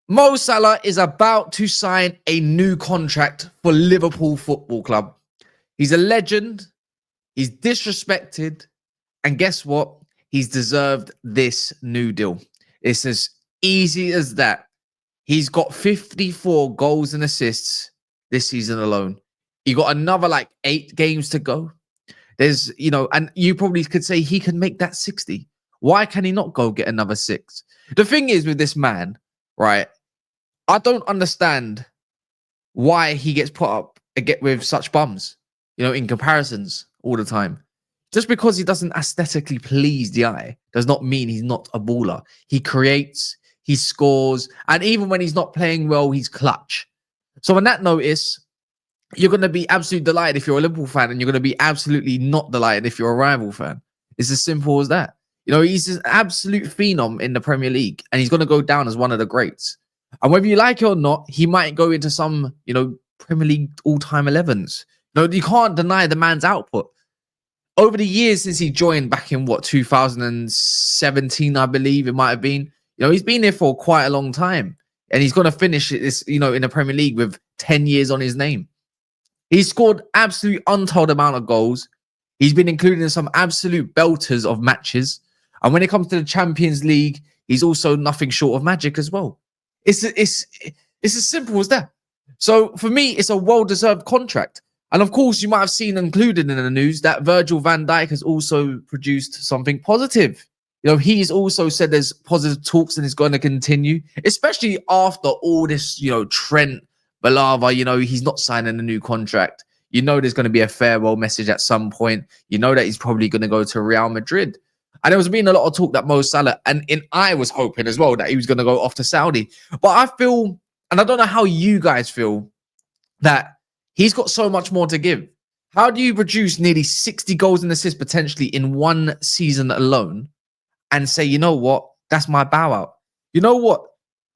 Mo Salah is about to sign a new contract for Liverpool Football Club. He's a legend. He's disrespected. And guess what? He's deserved this new deal. It's as easy as that. He's got 54 goals and assists this season alone. He got another like 8 games to go. There's, and you probably could say he can make that 60. Why can he not go get another 6? The thing is with this man, right? I don't understand why he gets put up with such bums, in comparisons all the time. Just because he doesn't aesthetically please the eye does not mean he's not a baller. He creates, he scores, and even when he's not playing well, he's clutch. So on that notice, you're going to be absolutely delighted if you're a Liverpool fan, and you're going to be absolutely not delighted if you're a rival fan. It's as simple as that. He's an absolute phenom in the Premier League, and he's going to go down as one of the greats. And whether you like it or not, he might go into some, Premier League all-time 11s. You can't deny the man's output. Over the years since he joined back in 2017, I believe it might have been, he's been there for quite a long time. And he's going to finish this, in the Premier League with 10 years on his name. He's scored absolute untold amount of goals. He's been included in some absolute belters of matches. And when it comes to the Champions League, he's also nothing short of magic as well. It's as simple as that. So for me, it's a well-deserved contract. And of course, you might have seen included in the news that Virgil van Dijk has also produced something positive. He's also said there's positive talks and it's going to continue, especially after all this, Trent Balava, he's not signing a new contract. There's going to be a farewell message at some point. That he's probably going to go to Real Madrid. And there was been a lot of talk that Mo Salah, and I was hoping as well that he was going to go off to Saudi. But I feel, and I don't know how you guys feel, that he's got so much more to give. How do you produce nearly 60 goals and assists potentially in one season alone and say, you know what, that's my bow out? You know what?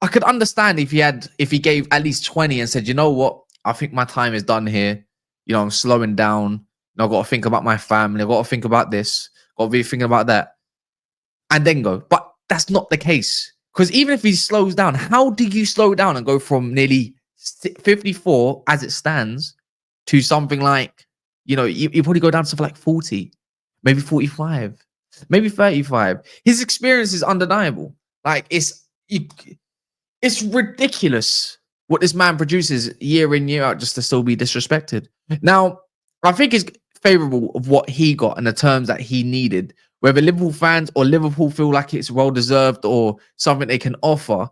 I could understand if he gave at least 20 and said, you know what, I think my time is done here. I'm slowing down. I've got to think about my family. I've got to think about this. Got to be thinking about that. And then go. But that's not the case. Because even if he slows down, how do you slow down and go from nearly 54 as it stands to something like, you probably go down to something like 40, maybe 45, maybe 35. His experience is undeniable. Like, it's ridiculous what this man produces year in, year out just to still be disrespected. Now, I think it's favorable of what he got and the terms that he needed. Whether Liverpool fans or Liverpool feel like it's well-deserved or something they can offer,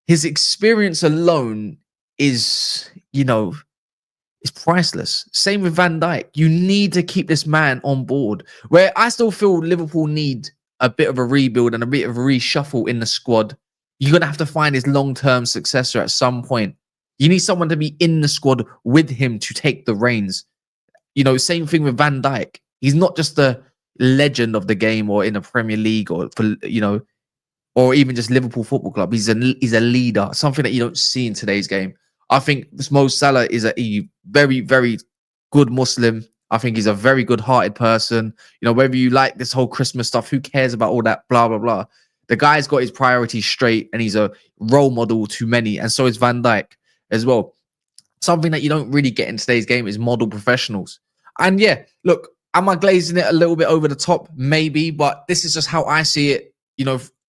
his experience alone is, is priceless. Same with Van Dijk. You need to keep this man on board. Where I still feel Liverpool need a bit of a rebuild and a bit of a reshuffle in the squad. You're going to have to find his long-term successor at some point. You need someone to be in the squad with him to take the reins. Same thing with Van Dijk. He's not just a legend of the game or in the Premier League or or even just Liverpool Football Club. He's a leader, something that you don't see in today's game. I think Mo Salah is a very, very good Muslim. I think he's a very good-hearted person. Whether you like this whole Christmas stuff, who cares about all that blah, blah, blah. The guy's got his priorities straight and he's a role model to many. And so is Van Dijk as well. Something that you don't really get in today's game is model professionals. And yeah, look, am I glazing it a little bit over the top? Maybe, but this is just how I see it,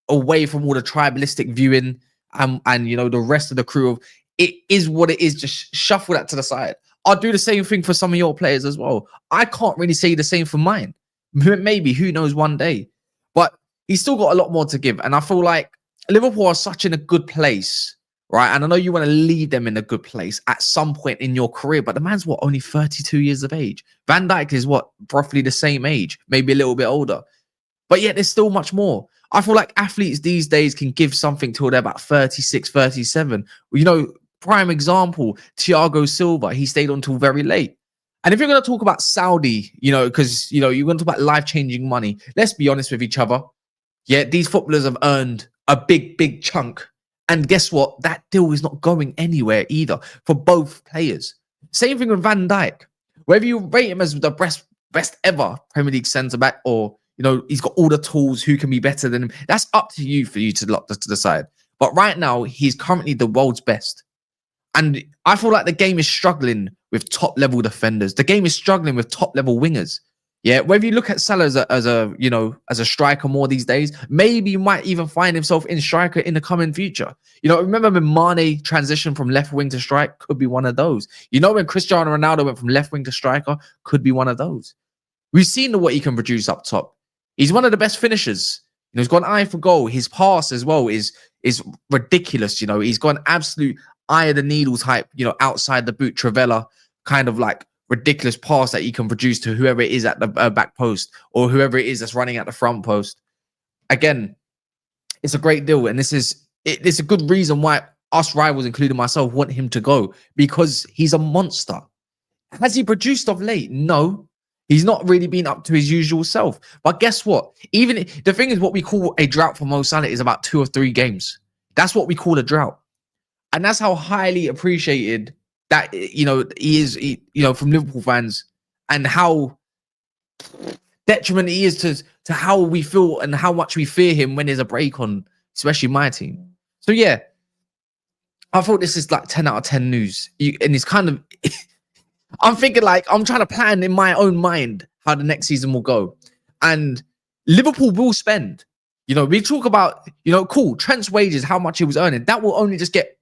away from all the tribalistic viewing and the rest of the crew of it is what it is. Just shuffle that to the side. I'll do the same thing for some of your players as well. I can't really say the same for mine. Maybe, who knows, one day. But he's still got a lot more to give. And I feel like Liverpool are such in a good place, right? And I know you want to leave them in a good place at some point in your career, but the man's only 32 years of age. Van Dijk is roughly the same age, maybe a little bit older. But yet there's still much more. I feel like athletes these days can give something till they're about 36, 37. Prime example, Thiago Silva, he stayed on till very late. And if you're going to talk about Saudi, because, you're going to talk about life-changing money, let's be honest with each other. Yeah, these footballers have earned a big, big chunk. And guess what? That deal is not going anywhere either for both players. Same thing with Van Dijk. Whether you rate him as the best ever Premier League centre-back or, he's got all the tools, who can be better than him, that's up to you to decide. But right now, he's currently the world's best. And I feel like the game is struggling with top level defenders. The game is struggling with top level wingers. Yeah, whether you look at Salah as a striker more these days, maybe you might even find himself in striker in the coming future. Remember when Mane transitioned from left wing to strike? Could be one of those. When Cristiano Ronaldo went from left wing to striker? Could be one of those. We've seen what he can produce up top. He's one of the best finishers. He's got an eye for goal. His pass as well is ridiculous. He's got an absolute eye of the needle type, outside the boot Travella kind of like ridiculous pass that he can produce to whoever it is at the back post or whoever it is that's running at the front post. Again, it's a great deal. And it's a good reason why us rivals, including myself, want him to go, because he's a monster. Has he produced of late? No. He's not really been up to his usual self. But guess what? Even the thing is, what we call a drought for Mo Salah is about 2 or 3 games. That's what we call a drought. And that's how highly appreciated that, he is, from Liverpool fans, and how detriment he is to how we feel and how much we fear him when there's a break on, especially my team. So, yeah, I thought this is like 10 out of 10 news. And it's kind of... I'm thinking I'm trying to plan in my own mind how the next season will go. And Liverpool will spend. We talk about, cool, Trent's wages, how much he was earning. That will only just get,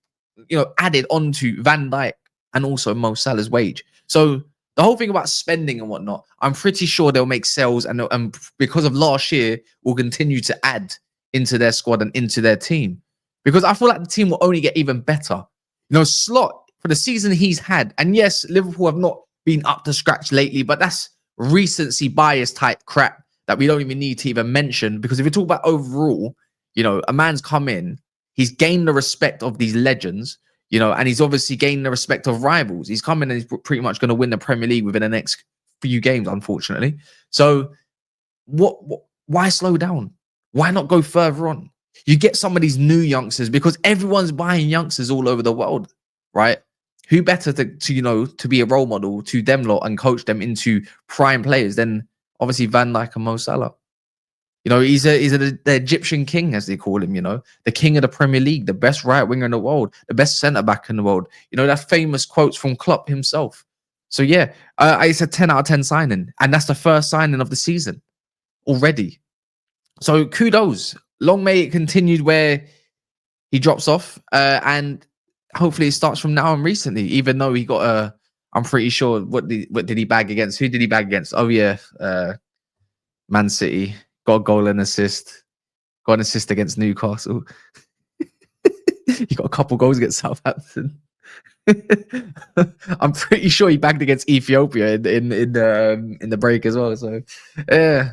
added onto Van Dijk and also Mo Salah's wage. So the whole thing about spending and whatnot, I'm pretty sure they'll make sales and because of last year, will continue to add into their squad and into their team. Because I feel like the team will only get even better. Slot, for the season he's had, and yes, Liverpool have not been up to scratch lately, but that's recency bias type crap that we don't even need to even mention, because if you talk about overall, a man's come in, he's gained the respect of these legends, and he's obviously gained the respect of rivals. He's come in and he's pretty much going to win the Premier League within the next few games, unfortunately. So why slow down? Why not go further on? You get some of these new youngsters, because everyone's buying youngsters all over the world, right? Who better to be a role model to them lot and coach them into prime players than obviously Van Dijk and Mo Salah? He's the Egyptian king, as they call him, the king of the Premier League, the best right winger in the world, the best centre-back in the world. That famous quotes from Klopp himself. So, yeah, it's a 10 out of 10 signing. And that's the first signing of the season already. So, kudos. Long may it continue where he drops off. And hopefully it starts from now on recently, even though he got I'm pretty sure, what did he bag against? Who did he bag against? Oh, yeah, Man City. Got a goal and assist. Got an assist against Newcastle. He got a couple goals against Southampton. I'm pretty sure he bagged against Ethiopia in the break as well. So, yeah.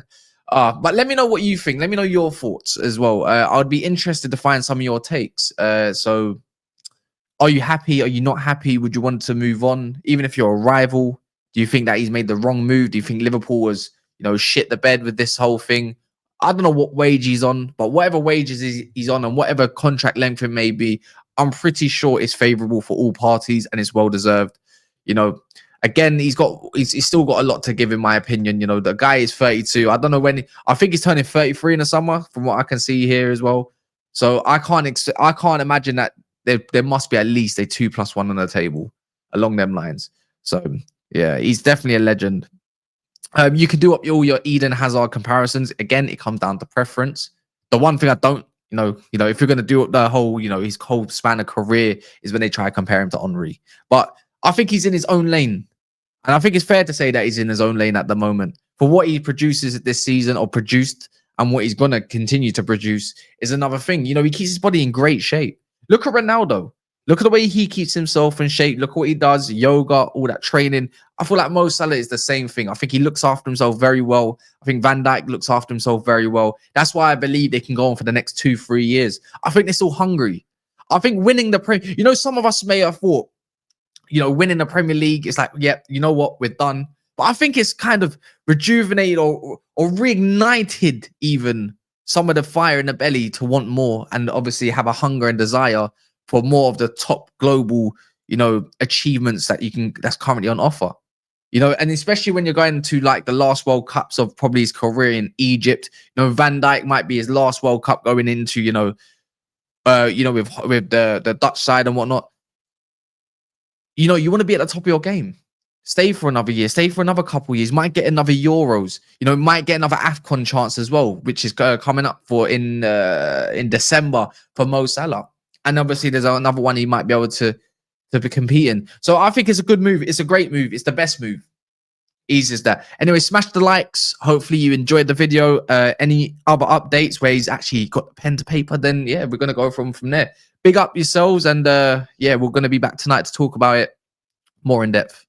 But let me know what you think. Let me know your thoughts as well. I'd be interested to find some of your takes. So, are you happy? Are you not happy? Would you want to move on? Even if you're a rival, do you think that he's made the wrong move? Do you think Liverpool was, shit the bed with this whole thing? I don't know what wage he's on, but whatever wages he's on and whatever contract length it may be, I'm pretty sure it's favourable for all parties and it's well deserved. Again, he's still got a lot to give, in my opinion. The guy is 32. I don't know when. I think he's turning 33 in the summer, from what I can see here as well. So I can't imagine that there must be at least a 2+1 on the table along them lines. So yeah, he's definitely a legend. You can do up all your Eden Hazard comparisons. Again, it comes down to preference. The one thing I don't, if you're going to do up the whole, his whole span of career, is when they try to compare him to Henry. But I think he's in his own lane. And I think it's fair to say that he's in his own lane at the moment. For what he produces this season, or produced, and what he's going to continue to produce, is another thing. He keeps his body in great shape. Look at Ronaldo. Look at the way he keeps himself in shape. Look what he does, yoga, all that training. I feel like Mo Salah is the same thing. I think he looks after himself very well. I think Van Dijk looks after himself very well. That's why I believe they can go on for the next 2-3 years. I think they're still hungry. I think winning the Premier, some of us may have thought, winning the Premier League, it's like, yeah, you know what, we're done. But I think it's kind of rejuvenated or reignited even some of the fire in the belly to want more, and obviously have a hunger and desire for more of the top global, achievements that's currently on offer. And especially when you're going to like the last World Cups of probably his career in Egypt, Van Dijk might be his last World Cup going into, you know, with the Dutch side and whatnot. You know, you want to be at the top of your game. Stay for another year. Stay for another couple years. Might get another Euros. You know, might get another AFCON chance as well, which is coming up for in December for Mo Salah. And obviously, there's another one he might be able to be competing. So I think it's a good move. It's a great move. It's the best move. Easy as that. Anyway, smash the likes. Hopefully you enjoyed the video. Any other updates where he's actually got the pen to paper, then yeah, we're gonna go from there. Big up yourselves, and yeah, we're gonna be back tonight to talk about it more in depth.